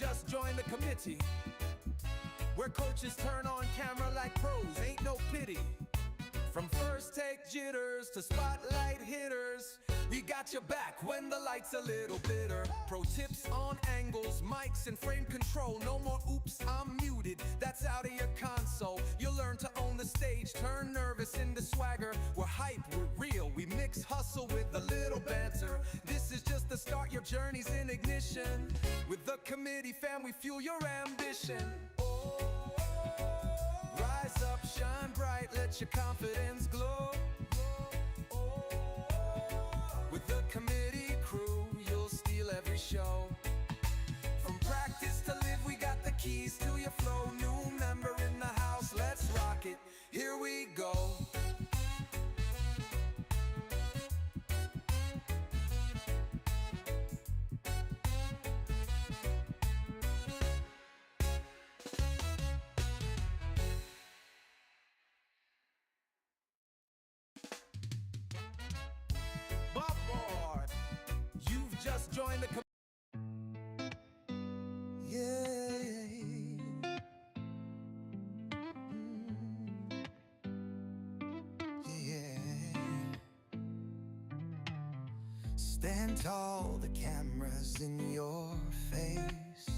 just joined the committee, where coaches turn on camera like pros, ain't no pity. From first take jitters to spotlight hitters, we got your back when the light's a little bitter. Pro tips on angles, mics and frame control. No more oops, I'm muted, that's out of your console. You'll learn to own the stage, turn nervous into swagger. We're hype, we're real, we mix hustle with a little banter. This is just the start, your journey's in ignition. With the committee fam, we fuel your ambition. Rise up, shine bright, let your confidence glow. With the committee crew, you'll steal every show. From practice to live, we got the keys to your flow. New member in the house, let's rock it, here we go. You've just joined the Stand tall, the camera's in your face.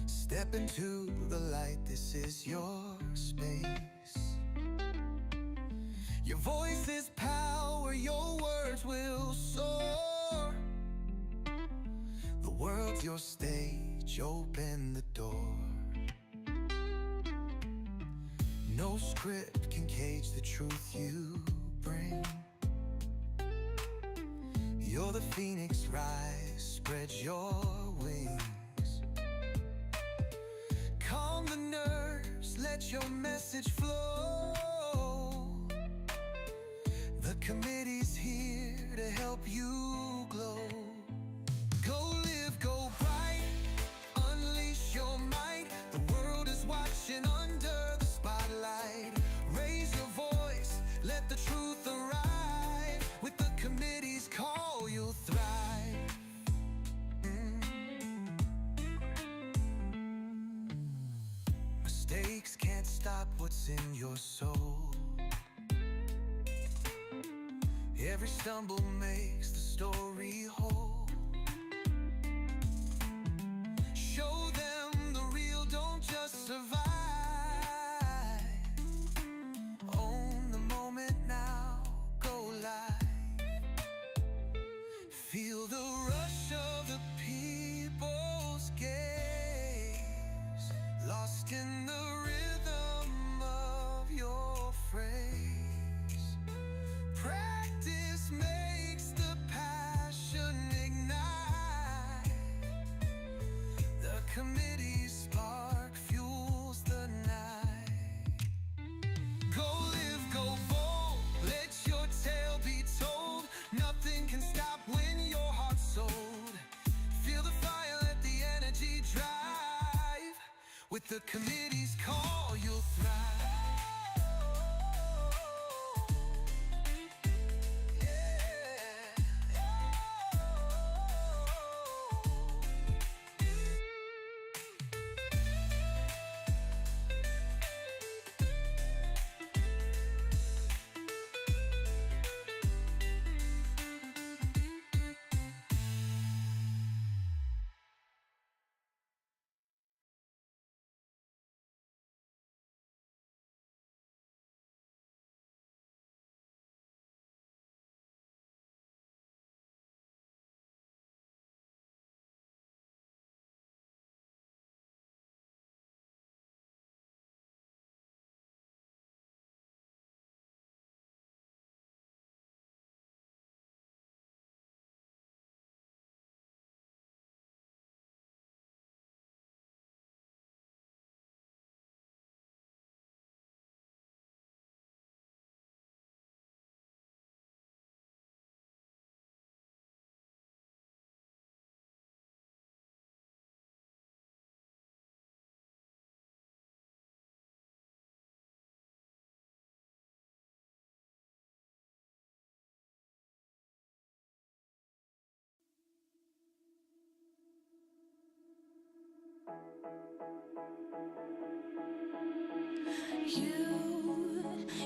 Step into the light, this is your space. Your voice is power, your words will soar. The world's your stage, open the door. No script can cage the truth you bring. You're the phoenix, rise, spread your wings. Calm the nerves, let your message flow. The committee's here to help you glow. Go live, go bright, unleash your might. The world is watching under the spotlight. Raise your voice, let the truth arrive. With the committee's call, you'll thrive. Mistakes can't stop what's in your soul. Every stumble makes the story whole. Show them the real, don't just survive. Own the moment now, go live. Feel the rush of the people's gaze, lost in the rhythm of your phrase. Practice makes the passion ignite. The committee's spark fuels the night. Go live, go bold, let your tale be told. Nothing can stop when your heart's sold. Feel the fire, let the energy drive. With the committee's call, you'll thrive.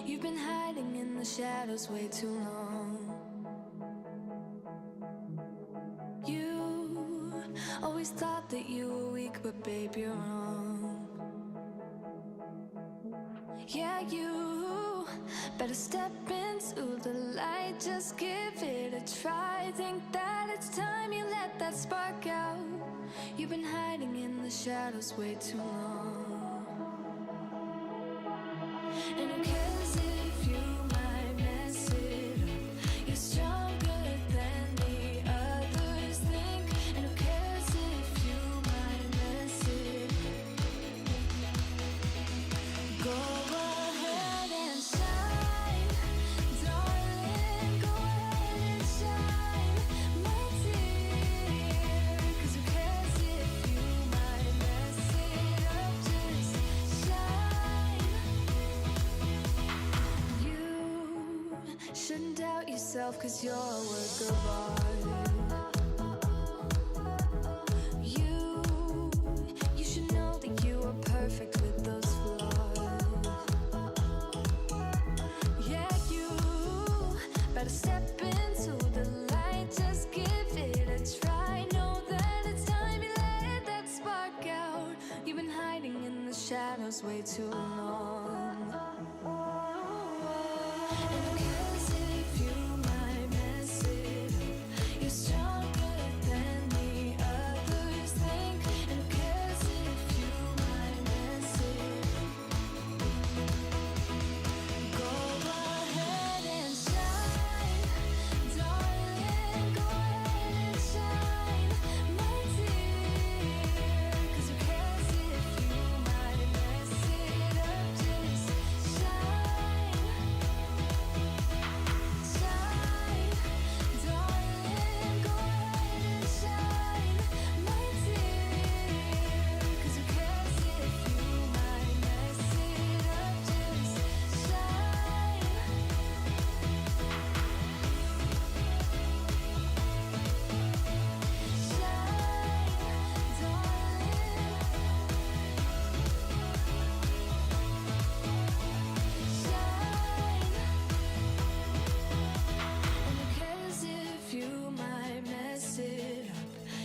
You've been hiding in the shadows way too long. You always thought that you were weak, but babe, you're wrong. Yeah, you better step into the light, just give it a try. Think that it's time you let that spark out. You've been hiding in the shadows way too long. And who cares if you might mess it up? You're stronger than the others think. And who cares if you might mess it up? Go ahead and shine, darling. Go ahead and shine, my dear. 'Cause who cares if you might mess it up? Just shine. You shouldn't doubt yourself, 'cause you're a work of art. You should know that you are perfect with those flaws. Yeah, you better step into the light, just give it a try. Know that it's time you let that spark out. You've been hiding in the shadows way too long. And who cares if you might mess it up? You're stronger than the others think. And who cares if you might mess it up? Go ahead and shine, darling. Go ahead and shine, my dear. 'Cause who cares if you might mess it up? Just shine, shine, darling. Go ahead and shine, my dear. 'Cause who cares if you might mess it up? Just shine.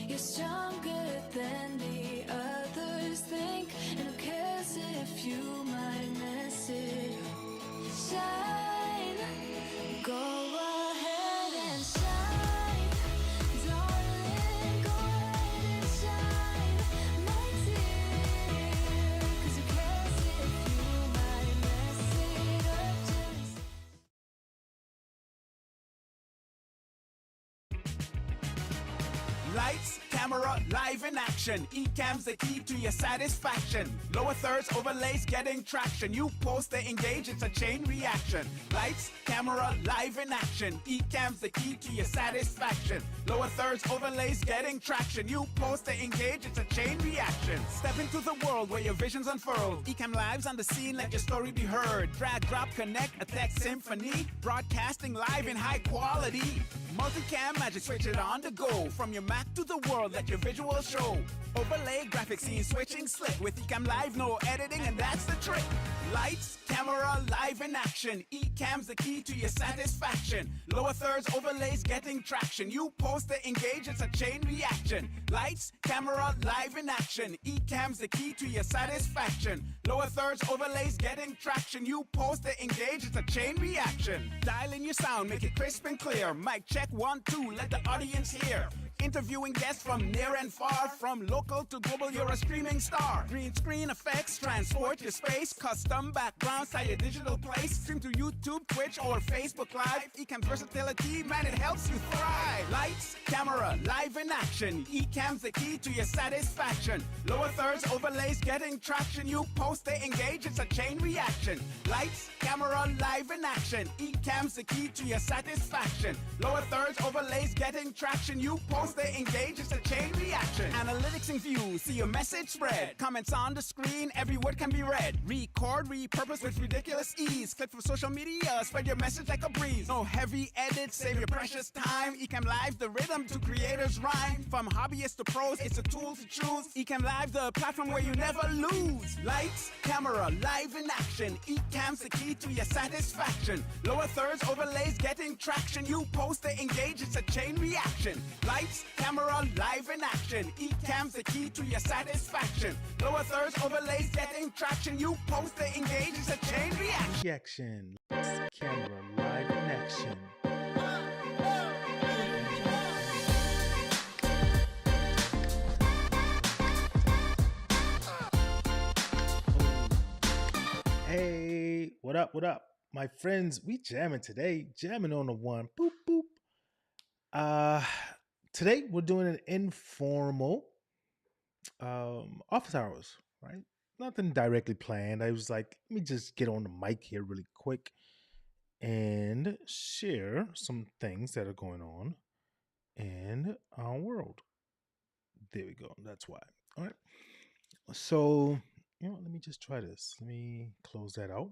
You're stronger than the others think. And who cares if you might mess it up? Shine. Go ahead and shine, darling. Go ahead and shine, my dear. 'Cause who cares if you might mess it up? Just Lights, camera, live in action. Ecamm's the key to your satisfaction. Lower thirds, overlays, getting traction. You post, they engage, it's a chain reaction. Lights, camera, live in action. Ecamm's the key to your satisfaction. Lower thirds, overlays, getting traction. You post, they engage, it's a chain reaction. Step into the world where your vision's unfurled. Ecamm Live's on the scene, let your story be heard. Drag, drop, connect, a tech symphony. Broadcasting live in high quality. Multicam magic, switch it on the go. From your Mac to the world, let your visual show. Overlay graphics, scene switching slick. With Ecamm Live, no editing, and that's the trick. Lights, camera, live in action. Ecamm's the key to your satisfaction. Lower thirds, overlays, getting traction. You post, they engage, it's a chain reaction. Lights, camera, live in action. Ecamm's the key to your satisfaction. Lower thirds, overlays, getting traction. You post, they engage, it's a chain reaction. Dial in your sound, make it crisp and clear. Mic check 1, 2, let the audience hear. Interviewing guests from near and far. From local to global, you're a streaming star. Green screen effects, transport your space. Custom backgrounds, tie your digital place. Stream to YouTube, Twitch, or Facebook Live. Ecamm's versatility, man, it helps you thrive. Lights, camera, live in action. Ecamm's the key to your satisfaction. Lower thirds, overlays, getting traction. You post, they engage, it's a chain reaction. Lights, camera, live in action. Ecamm's the key to your satisfaction. Lower thirds, overlays, getting traction. You post, post it, engage, it's a chain reaction. Analytics in view, see your message spread. Comments on the screen, every word can be read. Record, repurpose with ridiculous ease. Click for social media, spread your message like a breeze. No heavy edits, save your precious time. Ecamm Live, the rhythm to creators rhyme. From hobbyists to pros, it's a tool to choose. Ecamm Live, the platform where you never lose. Lights, camera, live in action. Ecamm's the key to your satisfaction. Lower thirds, overlays, getting traction. You post it, engage, it's a chain reaction. Lights, camera, live in action. Ecamm's the key to your satisfaction. Lower thirds, overlays, getting traction. You post it, engage, it's a chain reaction. Reaction. Camera live in action. Hey, what up? What up? My friends, we jamming today. Jamming on the one. Boop boop. Today we're doing an informal office hours, right? Nothing directly planned. I was like, let me just get on the mic here really quick and share some things that are going on in our world. There we go. That's why. All right. So, let me just try this. Let me close that out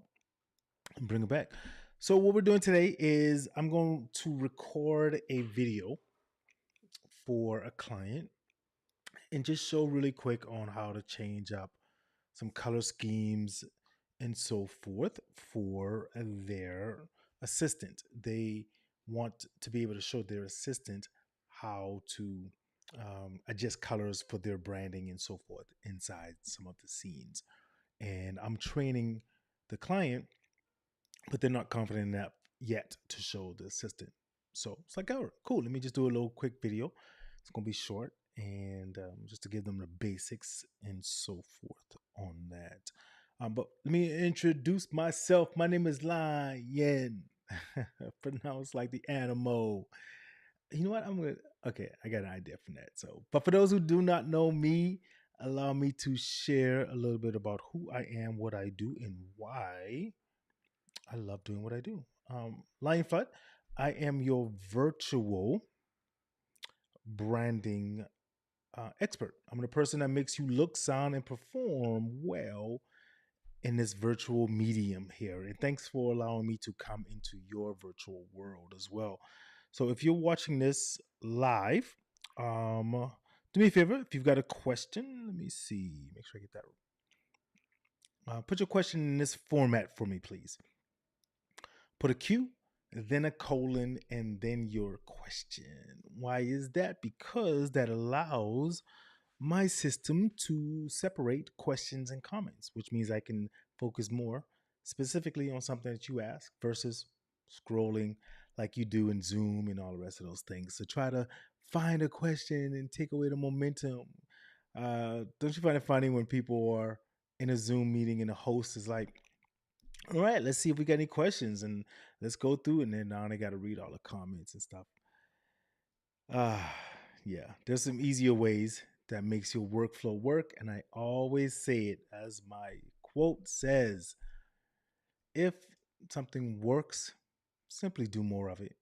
and bring it back. So, what we're doing today is I'm going to record a video for a client and just show really quick on how to change up some color schemes and so forth for their assistant. They want to be able to show their assistant how to adjust colors for their branding and so forth inside some of the scenes. And I'm training the client, but they're not confident enough yet to show the assistant. So it's like, all right, cool. Let me just do a little quick video. It's going to be short and just to give them the basics and so forth on that. But let me introduce myself. My name is Lion, pronounced like the animal. You know what? Okay, I got an idea from that. So, but for those who do not know me, allow me to share a little bit about who I am, what I do, and why I love doing what I do. Lion Fut, I am your virtual branding expert. I'm the person that makes you look, sound, and perform well in this virtual medium here. And thanks for allowing me to come into your virtual world as well. So if you're watching this live, do me a favor. If you've got a question, let me see. Make sure I get that. Put your question in this format for me, please. Put a Q, then a colon, and then your question. Why is that? Because that allows my system to separate questions and comments, which means I can focus more specifically on something that you ask versus scrolling like you do in Zoom and all the rest of those things. So try to find a question and take away the momentum. Don't you find it funny when people are in a Zoom meeting and the host is like, all right, let's see if we got any questions and let's go through. And then now they got to read all the comments and stuff. Yeah, there's some easier ways that makes your workflow work. And I always say it as my quote says, if something works, simply do more of it.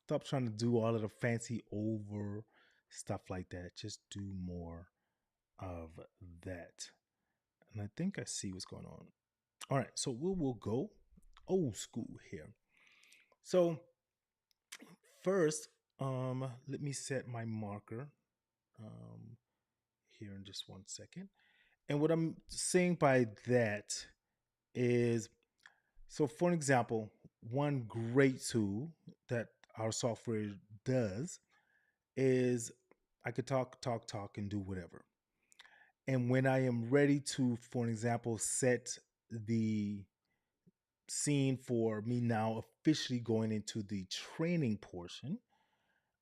Stop trying to do all of the fancy over stuff like that. Just do more of that. And I think I see what's going on. All right, so we will go old school here. So first, let me set my marker here in just 1 second. And what I'm saying by that is, so for an example, one great tool that our software does is I could talk, and do whatever. And when I am ready to, for an example, set the scene for me now officially going into the training portion,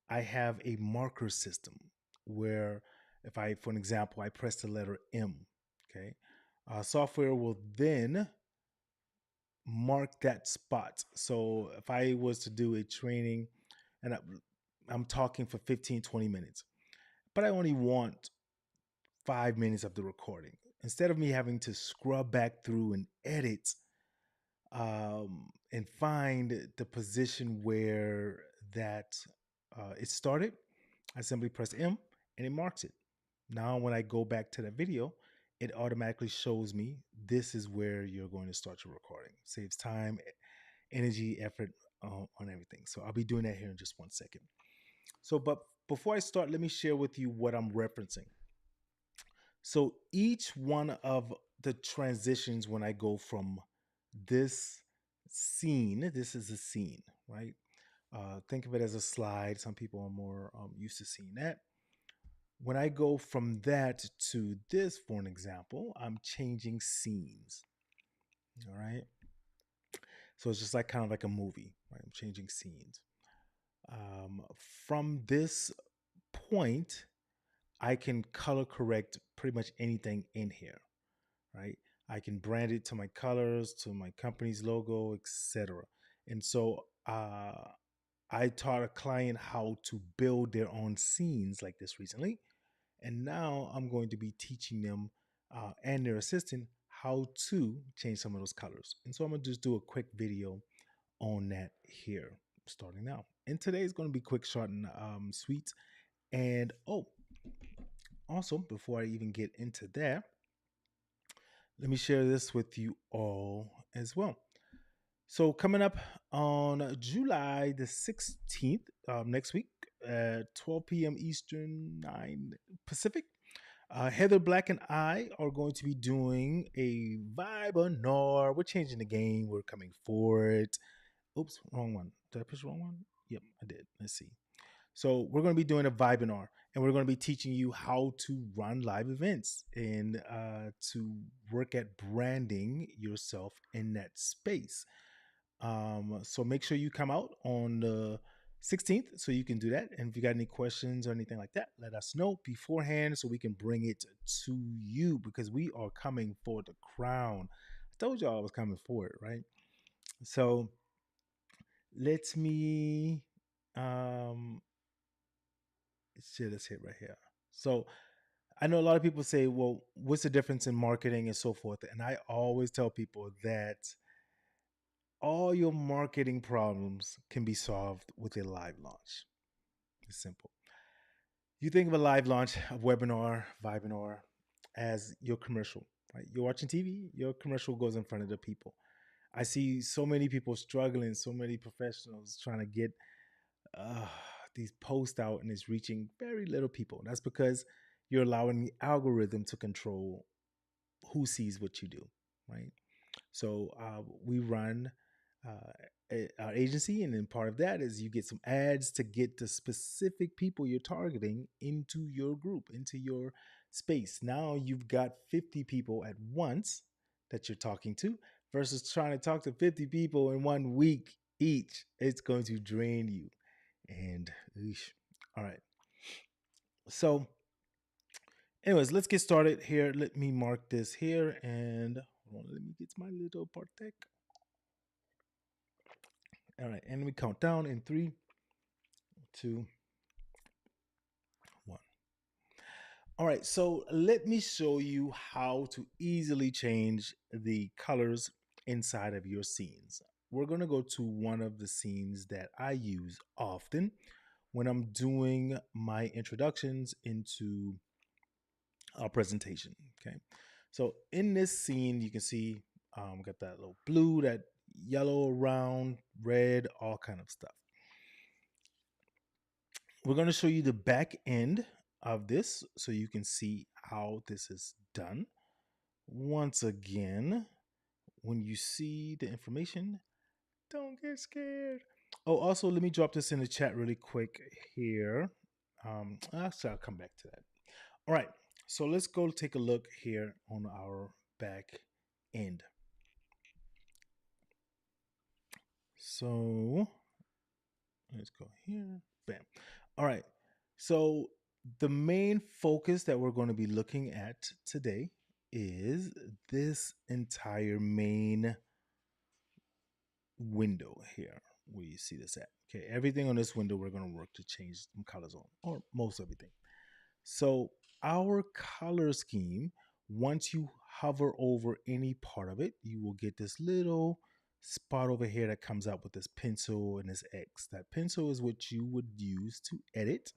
I have a marker system where if I, for an example, I press the letter M, okay, software will then mark that spot. So if I was to do a training and I'm talking for 15, 20 minutes, but I only want 5 minutes of the recording, instead of me having to scrub back through and edit and find the position where that it started, I simply press M and it marks it. Now, when I go back to the video, it automatically shows me this is where you're going to start your recording. Saves time, energy, effort on everything. So I'll be doing that here in just 1 second. So, but before I start, let me share with you what I'm referencing. So each one of the transitions when I go from this scene, this is a scene, right? Think of it as a slide. Some people are more used to seeing that. When I go from that to this, for an example, I'm changing scenes. All right. So it's just like kind of like a movie, right? I'm changing scenes. Um, from this point, I can color correct pretty much anything in here, right? I can brand it to my colors, to my company's logo, etc. And so I taught a client how to build their own scenes like this recently. And now I'm going to be teaching them and their assistant how to change some of those colors. And so I'm going to just do a quick video on that here starting now. And today is going to be quick, short, and sweet. And also, before I even get into that, let me share this with you all as well. So, coming up on July the 16th, next week at 12 p.m. Eastern, 9 Pacific, Heather Black and I are going to be doing a vibeinar. We're changing the game. We're coming forward. Oops, wrong one. Did I push the wrong one? Yep, I did. Let's see. So we're going to be doing a vibeinar, and we're going to be teaching you how to run live events and to work at branding yourself in that space. So make sure you come out on the 16th so you can do that. And if you got any questions or anything like that, let us know beforehand so we can bring it to you because we are coming for the crown. I told y'all I was coming for it, right? So let me share this hit right here. So I know a lot of people say, well, what's the difference in marketing and so forth? And I always tell people that all your marketing problems can be solved with a live launch. It's simple. You think of a live launch, a webinar, webinar as your commercial, right? You're watching TV, your commercial goes in front of the people. I see so many people struggling, so many professionals trying to get uh, these posts out and it's reaching very little people. That's because you're allowing the algorithm to control who sees what you do, right? So we run our agency, and then part of that is you get some ads to get the specific people you're targeting into your group, into your space. Now you've got 50 people at once that you're talking to versus trying to talk to 50 people in 1 week each. It's going to drain you. And all right. So, anyways, let's get started here. Let me mark this here and hold on, let me get my little Partec. All right, and we count down in 3, 2, 1. All right, so let me show you how to easily change the colors inside of your scenes. We're going to go to one of the scenes that I use often when I'm doing my introductions into our presentation. Okay, so in this scene, you can see got that little blue, that yellow around, red, all kind of stuff. We're going to show you the back end of this so you can see how this is done. Once again, when you see the information, don't get scared. Oh, also, let me drop this in the chat really quick here. Actually, I'll come back to that. All right, so let's go take a look here on our back end. So let's go here. Bam. All right. So the main focus that we're going to be looking at today is this entire main window here where you see this at. Okay, everything on this window we're going to work to change some colors on, or most everything. So our color scheme, once you hover over any part of it, you will get this little spot over here that comes out with this pencil and this X. That pencil is what you would use to edit,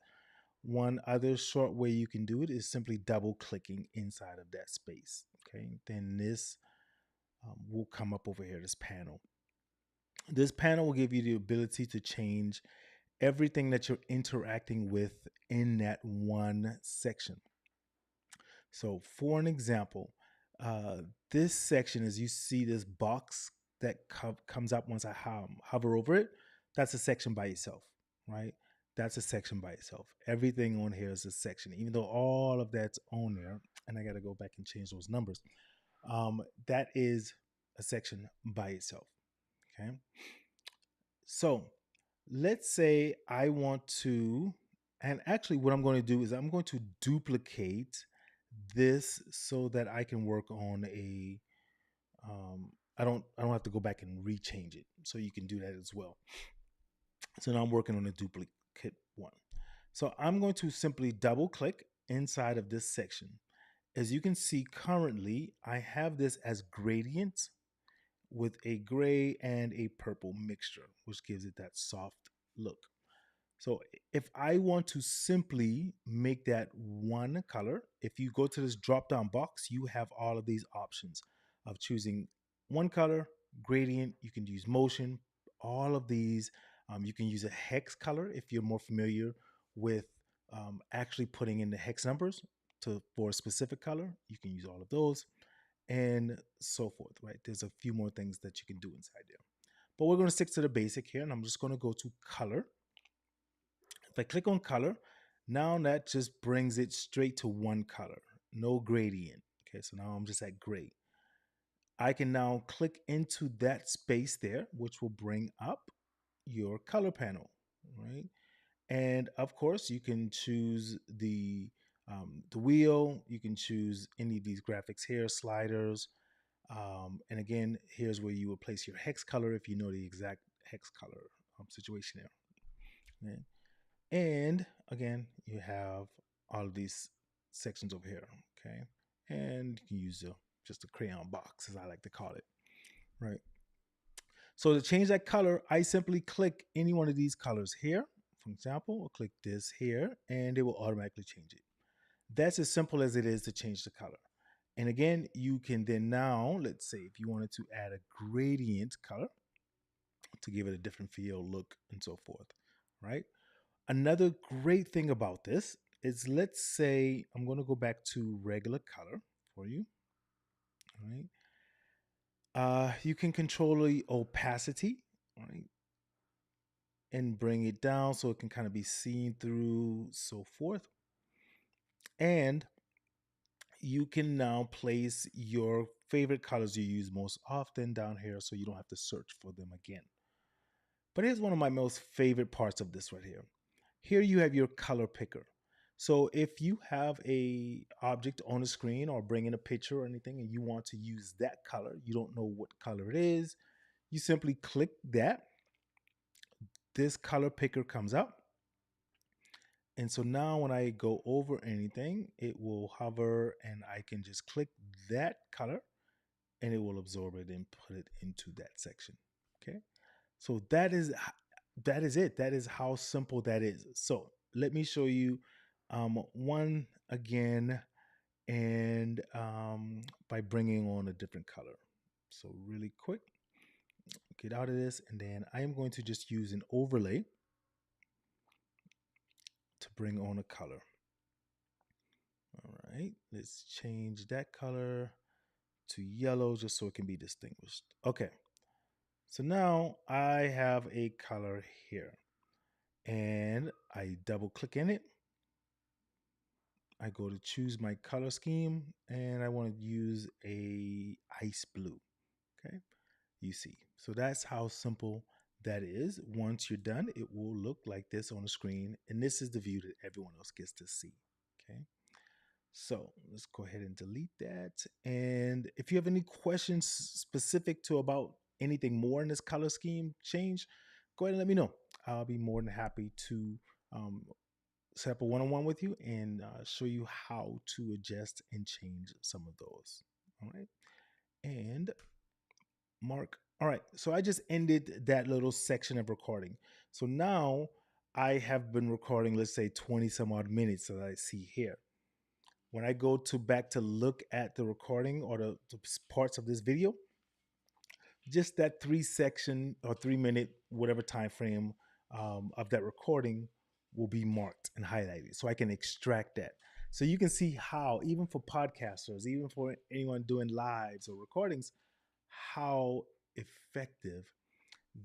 One other short way you can do it is simply double clicking inside of that space. Okay, then this will come up over here, this panel. This panel will give you the ability to change everything that you're interacting with in that one section. So, for an example, uh, this section, as you see this box that comes up once I hover over it, that's a section by itself, right? That's a section by itself. Everything on here is a section, even though all of that's on there. And I got to go back and change those numbers. That is a section by itself. Okay. So let's say I want to, and actually, what I'm going to do is I'm going to duplicate this so that I can work on a. I don't have to go back and rechange it, so you can do that as well. So now I'm working on a duplicate one. So I'm going to simply double click inside of this section. As you can see currently, I have this as gradient with a gray and a purple mixture, which gives it that soft look. So if I want to simply make that one color, if you go to this drop down box, you have all of these options of choosing one color, gradient, you can use motion, all of these. You can use a hex color if you're more familiar with actually putting in the hex numbers for a specific color. You can use all of those and so forth, right? There's a few more things that you can do inside there. But we're going to stick to the basic here, and I'm just going to go to color. If I click on color, now that just brings it straight to one color, no gradient. Okay, so now I'm just at gray. I can now click into that space there, which will bring up your color panel, right? And of course, you can choose the wheel. You can choose any of these graphics here, sliders. And again, here's where you will place your hex color if you know the exact hex color situation there. Okay. And again, you have all of these sections over here. Okay. And you can use just a crayon box, as I like to call it. Right. So to change that color, I simply click any one of these colors here. For example, I'll click this here and it will automatically change it. That's as simple as it is to change the color. And again, you can then now, let's say if you wanted to add a gradient color to give it a different feel, look, and so forth, right? Another great thing about this is, let's say I'm going to go back to regular color for you, right? You can control the opacity, right? And bring it down so it can kind of be seen through, so forth. And you can now place your favorite colors you use most often down here so you don't have to search for them again. But here's one of my most favorite parts of this right here. Here you have your color picker. So if you have a object on the screen or bring in a picture or anything and you want to use that color, you don't know what color it is, you simply click that. This color picker comes up. And so now when I go over anything, it will hover and I can just click that color and it will absorb it and put it into that section. Okay. So that is it. That is how simple that is. So let me show you one again, and by bringing on a different color. So really quick, get out of this, and then I am going to just use an overlay to bring on a color. All right, let's change that color to yellow just so it can be distinguished. Okay, so now I have a color here, and I double click in it. I go to choose my color scheme and I want to use a ice blue. Okay, you see. So that's how simple that is. Once you're done, it will look like this on the screen, and this is the view that everyone else gets to see. Okay, so let's go ahead and delete that. And if you have any questions specific to about anything more in this color scheme change, go ahead and let me know. I'll be more than happy to set up a one-on-one with you and show you how to adjust and change some of those. All right. And Mark. All right. So I just ended that little section of recording. So now I have been recording, let's say 20 some odd minutes that I see here. When I go to back to look at the recording or the parts of this video, just that 3 section or 3 minute, whatever time frame of that recording will be marked and highlighted. So I can extract that. So you can see how, even for podcasters, even for anyone doing lives or recordings, how effective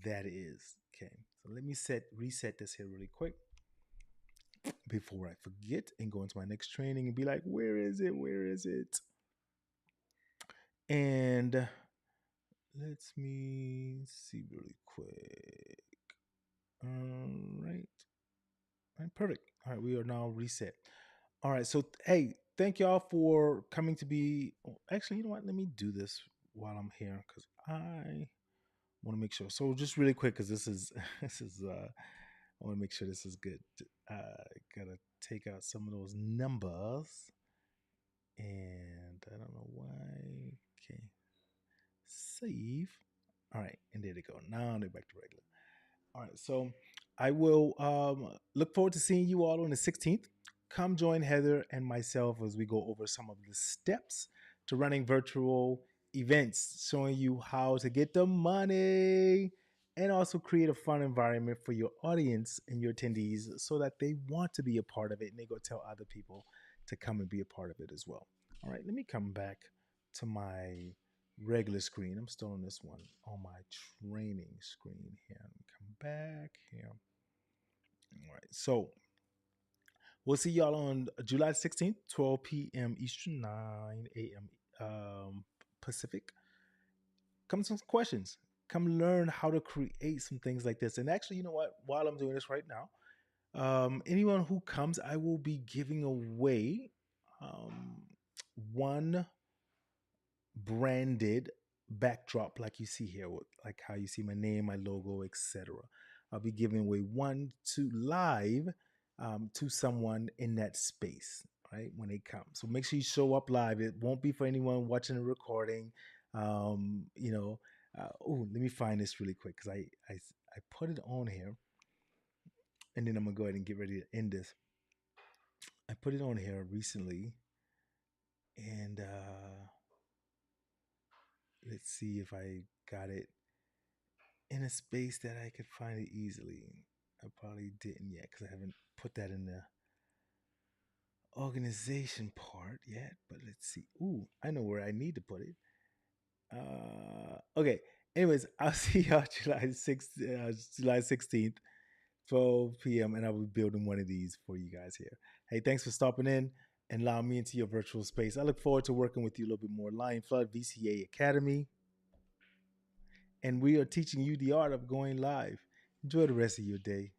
that is. Okay. So let me reset this here really quick before I forget and go into my next training and be like, where is it? Where is it? And let me see really quick. All right. All right, perfect. All right, we are now reset. All right, so hey, thank y'all for coming to be. Actually, you know what? Let me do this while I'm here because I want to make sure. So just really quick, because this is this is. I want to make sure this is good. Gotta take out some of those numbers, and I don't know why. Okay, save. All right, and there they go. Now they're back to regular. All right, so I will look forward to seeing you all on the 16th. Come join Heather and myself as we go over some of the steps to running virtual events, showing you how to get the money and also create a fun environment for your audience and your attendees so that they want to be a part of it and they go tell other people to come and be a part of it as well. All right, let me come back to my regular screen. I'm still on this one on my training screen here. Come back here. All right. So we'll see y'all on July 16th, 12 p.m. Eastern, 9 a.m. Pacific. Come some questions. Come learn how to create some things like this. And actually, you know what? While I'm doing this right now, anyone who comes, I will be giving away um, one branded backdrop like you see here, like how you see my name, my logo, etc. I'll be giving away one to live to someone in that space, right, when they come. So make sure you show up live. It won't be for anyone watching the recording. You know, oh, let me find this really quick because I put it on here, and then I'm gonna go ahead and get ready to end this. I put it on here recently, and let's see if I got it in a space that I could find it easily. I probably didn't yet because I haven't put that in the organization part yet. But let's see. Ooh, I know where I need to put it. Okay. Anyways, I'll see y'all July 16th, 12 p.m. And I will be building one of these for you guys here. Hey, thanks for stopping in and allowing me into your virtual space. I look forward to working with you a little bit more. Lion Flood VCA Academy. And we are teaching you the art of going live. Enjoy the rest of your day.